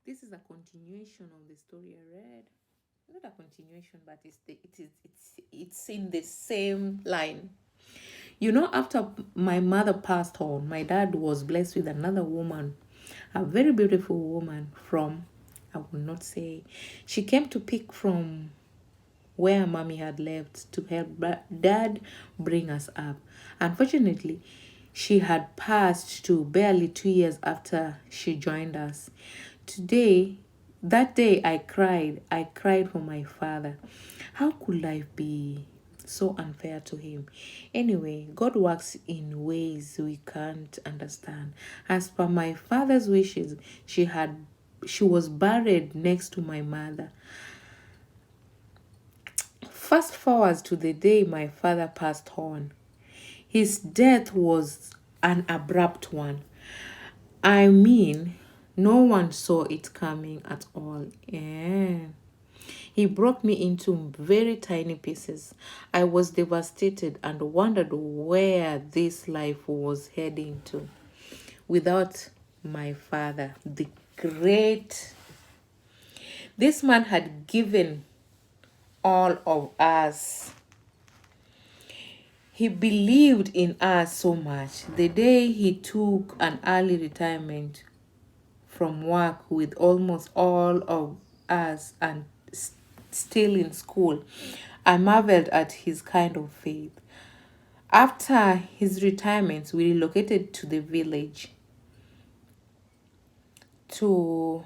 This is a continuation of the story I read. Not a continuation, but it's in the same line. After my mother passed on, my dad was blessed with another woman, a very beautiful woman from, I will not say, she came to pick from where mommy had left to help dad bring us up. Unfortunately, she had passed to barely 2 years after she joined us. Today, that day I cried. I cried for my father. How could life be so unfair to him? Anyway, God works in ways we can't understand. As per my father's wishes, she was buried next to my mother. Fast forward to the day my father passed on. His death was an abrupt one. I mean, no one saw it coming at all. Yeah. He broke me into very tiny pieces. I was devastated and wondered where this life was heading to without my father. This man had given all of us. He believed in us so much. The day he took an early retirement from work with almost all of us and still in school, I marveled at his kind of faith. After his retirement, we relocated to the village, to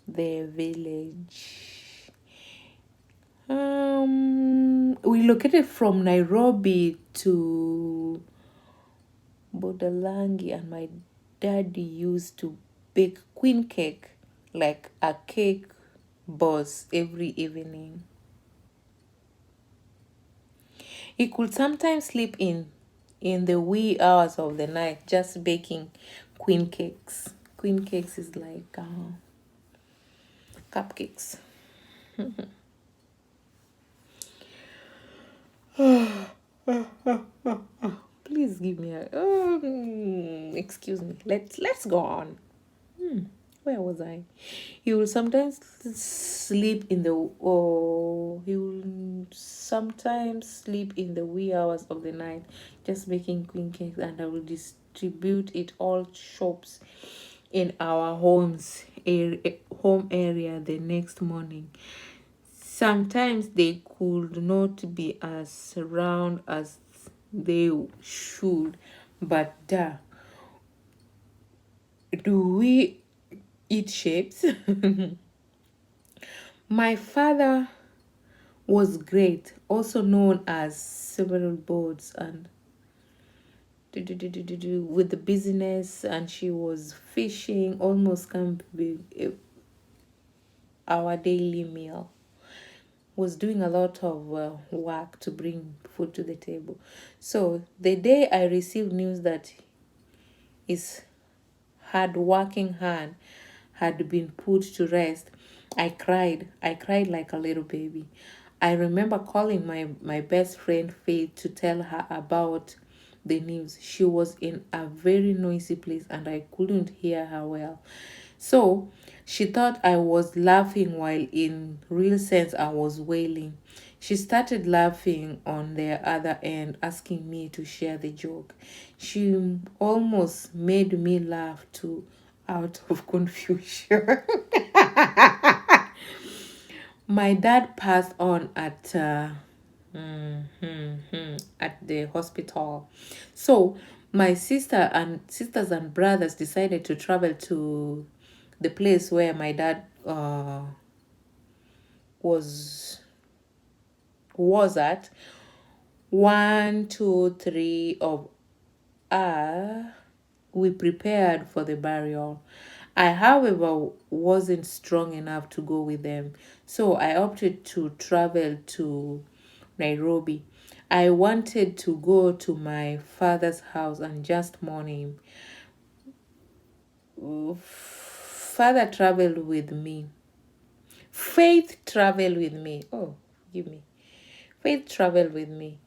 the village. We located from Nairobi to Bodalangi, and my daddy used to bake queen cake, like a cake boss, every evening. He could sometimes sleep in the wee hours of the night just baking queen cakes. Queen cakes is like cupcakes. Please give me a excuse me. Let's go on. Where was I? He will sometimes sleep in the he will sometimes sleep in the wee hours of the night, just making queen cakes, and I will distribute it all shops in our home area the next morning. Sometimes they could not be as round as they should, but do we eat shapes? My father was great, also known as several boards and with the business, and she was fishing almost can be our daily meal. Was doing a lot of work to bring food to the table. So the day I received news that his hard working hand had been put to rest, I cried. I cried like a little baby. I remember calling my best friend Faith to tell her about the news. She was in a very noisy place and I couldn't hear her well. So she thought I was laughing while in real sense I was wailing. She started laughing on the other end, asking me to share the joke. She almost made me laugh too, out of confusion. My dad passed on at the hospital. So my sisters and brothers decided to travel to the place where my dad was at. One, two, three of us, we prepared for the burial. I, however, wasn't strong enough to go with them, so I opted to travel to Nairobi. I wanted to go to my father's house and just mourn him. Father traveled with me. Faith traveled with me. Oh, give me. Faith traveled with me.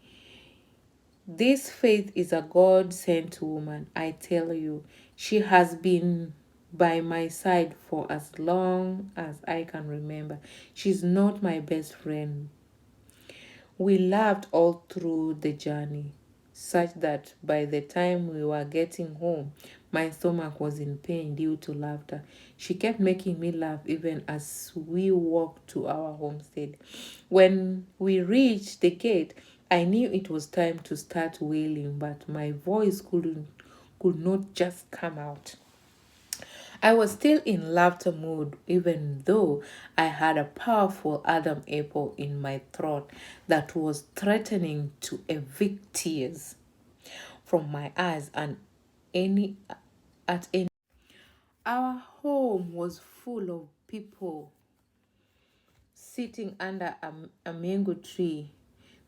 This Faith is a God sent woman, I tell you. She has been by my side for as long as I can remember. She's not my best friend. We laughed all through the journey, such that by the time we were getting home, my stomach was in pain due to laughter. She kept making me laugh even as we walked to our homestead. When we reached the gate, I knew it was time to start wailing, but my voice could not just come out. I was still in laughter mood, even though I had a powerful Adam apple in my throat that was threatening to evict tears from my eyes and any at any. Our home was full of people sitting under a mango tree.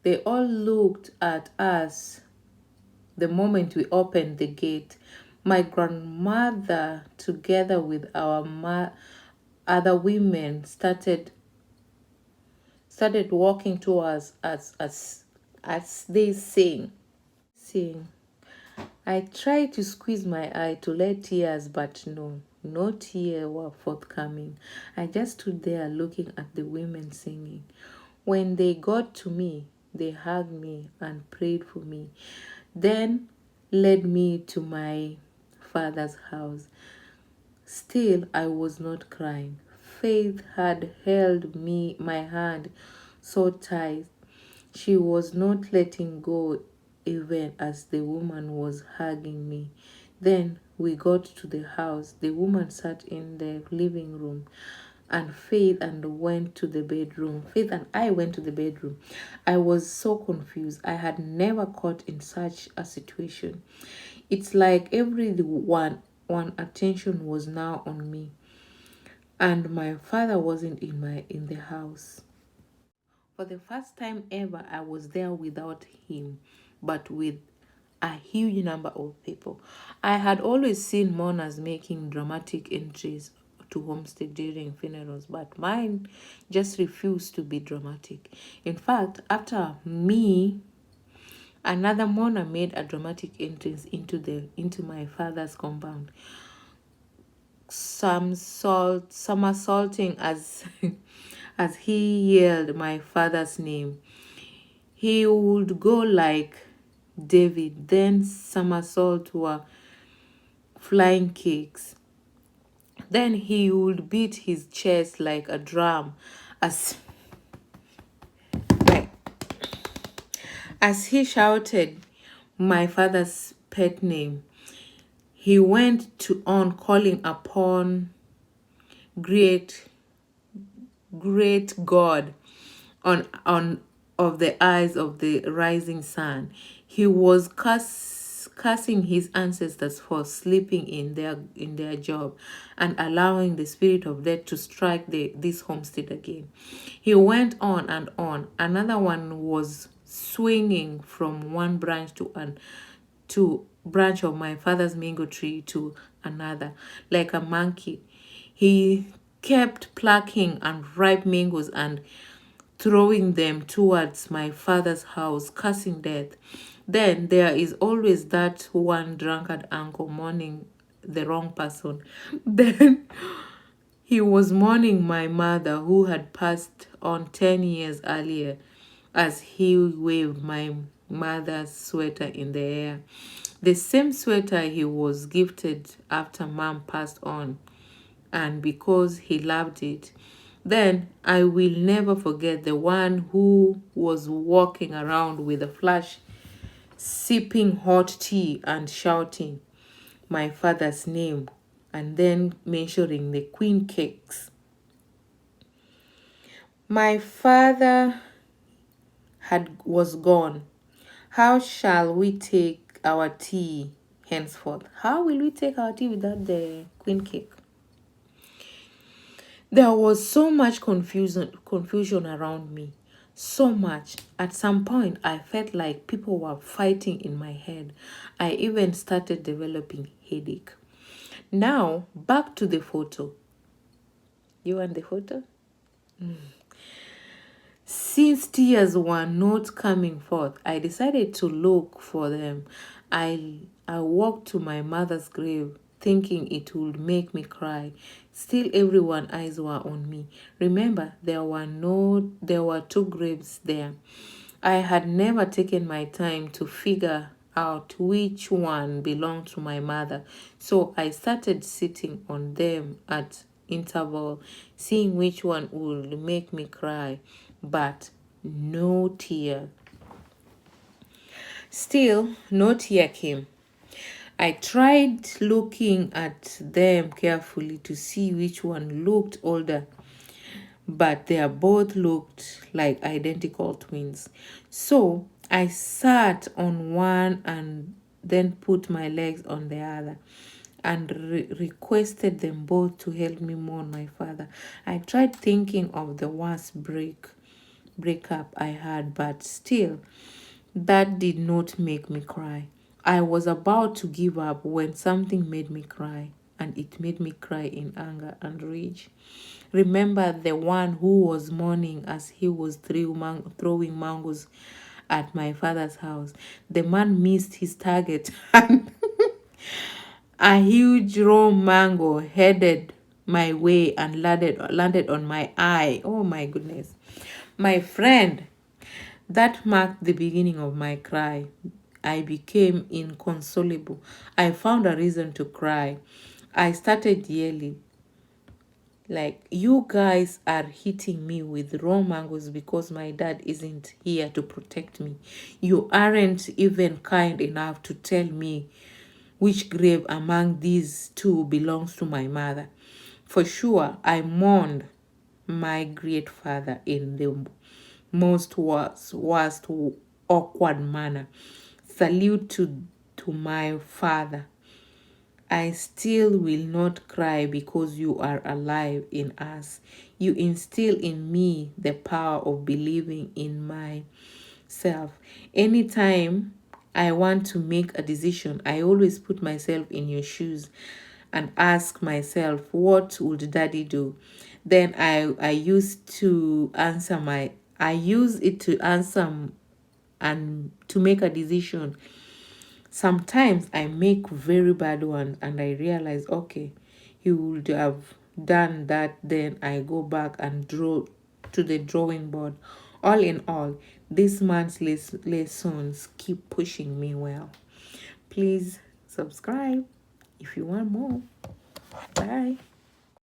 They all looked at us the moment we opened the gate. My grandmother, together with our other women, started walking towards us as they sing. I tried to squeeze my eye to let tears, but no tears were forthcoming. I just stood there looking at the women singing. When they got to me, they hugged me and prayed for me, then led me to my father's house. Still, I was not crying. Faith had held my hand so tight. She was not letting go even as the woman was hugging me. Then we got to the house. The woman sat in the living room and Faith and went to the bedroom. Faith and I went to the bedroom. I was so confused. I had never caught in such a situation. It's like everyone attention was now on me, and my father wasn't in the house. For the first time ever, I was there without him, but with a huge number of people. I had always seen mourners making dramatic entries to homestead during funerals, but mine just refused to be dramatic. In fact, after me, another mourner made a dramatic entrance into my father's compound, somersaulting as as he yelled my father's name. He would go like David, then somersault were flying kicks. Then he would beat his chest like a drum as like, as he shouted my father's pet name. He went on calling upon great great God on of the eyes of the rising sun. He was cursing his ancestors for sleeping in their job and allowing the spirit of death to strike this homestead again. He went on and on. Another one was swinging from one branch to branch of my father's mango tree to another like a monkey. He kept plucking unripe mangoes and throwing them towards my father's house, cursing death. Then there is always that one drunkard uncle mourning the wrong person. Then he was mourning my mother who had passed on 10 years earlier as he waved my mother's sweater in the air. The same sweater he was gifted after mom passed on, and because he loved it. Then I will never forget the one who was walking around with a flash, sipping hot tea and shouting my father's name and then mentioning the queen cakes. My father was gone. How shall we take our tea henceforth? How will we take our tea without the queen cake? There was so much confusion around me. So much. At some point, I felt like people were fighting in my head. I even started developing headache. Now, back to the photo. You want the photo? Since tears were not coming forth, I decided to look for them. I walked to my mother's grave, thinking it would make me cry. Still, everyone's eyes were on me. Remember, there were two graves there. I had never taken my time to figure out which one belonged to my mother, so I started sitting on them at interval, seeing which one would make me cry, but no tear. Still, no tear came. I tried looking at them carefully to see which one looked older, but they both looked like identical twins. So I sat on one and then put my legs on the other and requested them both to help me mourn my father. I tried thinking of the worst breakup I had, but still, that did not make me cry. I was about to give up when something made me cry, and it made me cry in anger and rage. Remember the one who was mourning as he was throwing mangoes at my father's house. The man missed his target and a huge raw mango headed my way and landed on my eye. Oh my goodness. My friend, that marked the beginning of my cry. I became inconsolable. I found a reason to cry. I started yelling, like, you guys are hitting me with raw mangoes because my dad isn't here to protect me. You aren't even kind enough to tell me which grave among these two belongs to my mother. For sure, I mourned my great father in the most worst awkward manner. Salute to my father. I still will not cry because you are alive in us. You instill in me the power of believing in myself. Anytime I want to make a decision, I always put myself in your shoes and ask myself, what would daddy do? Then I used to answer I use it to answer and to make a decision. Sometimes I make very bad ones and I realize, okay, he would have done that. Then I go back and draw to the drawing board. All in all, this month's lessons keep pushing me well. Please subscribe if you want more. Bye.